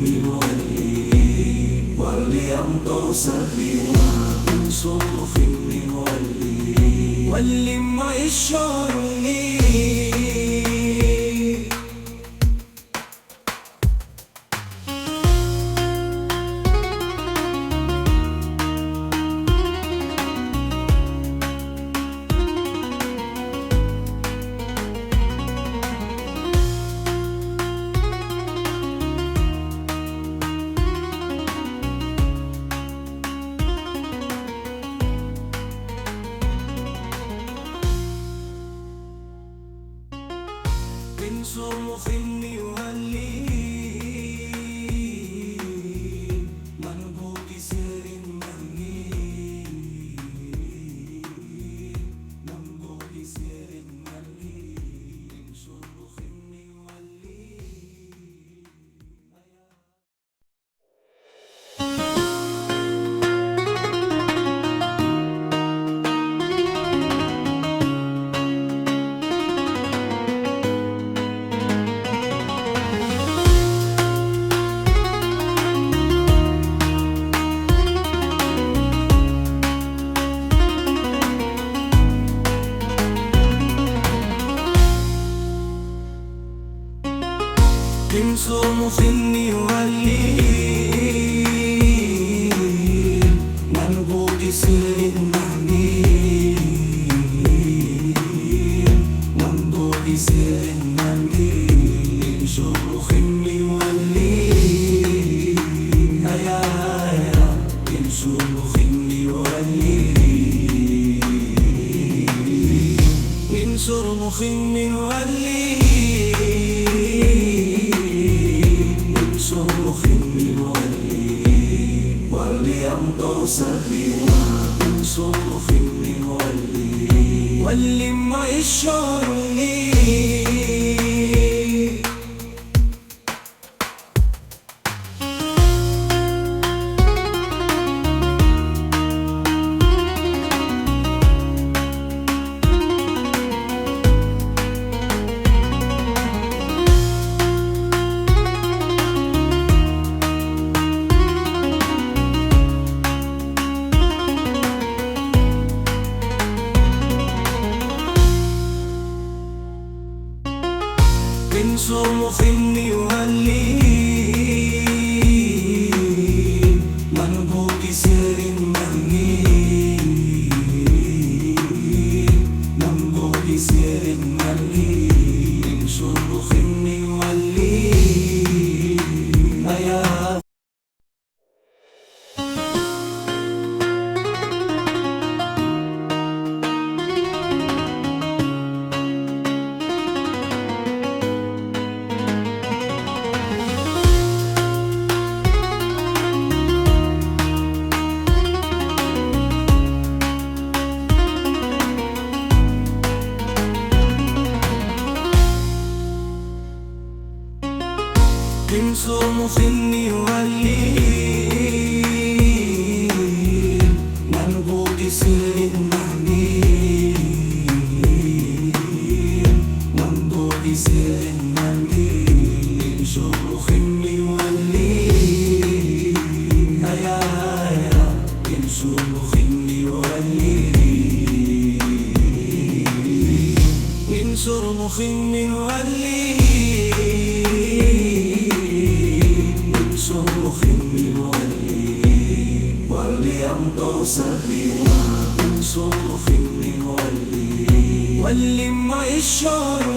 ولي وليمضوا سبيلا من صرف ولي ولما يشعرني من صرف ولي منبوط سر مني منبوط سر مني من صرف ولي من صرف ولي منبوط سر مني منبوط سر مني من صرف ولي يا من صرف ولي من صرف ولي صرف ولي وليمضوا سبيلا من صرف ولي ولما يشعرني من صرف ولي منبوط سر مني منبوط سر مني من صرف ولي يا من صرف ولي منبوط سر مني منبوط سر مني من صرف ولي يا من صرف ولي من صرف ولي صرف ولي وليمضوا سبيلا من صرف ولي ولما يشعرني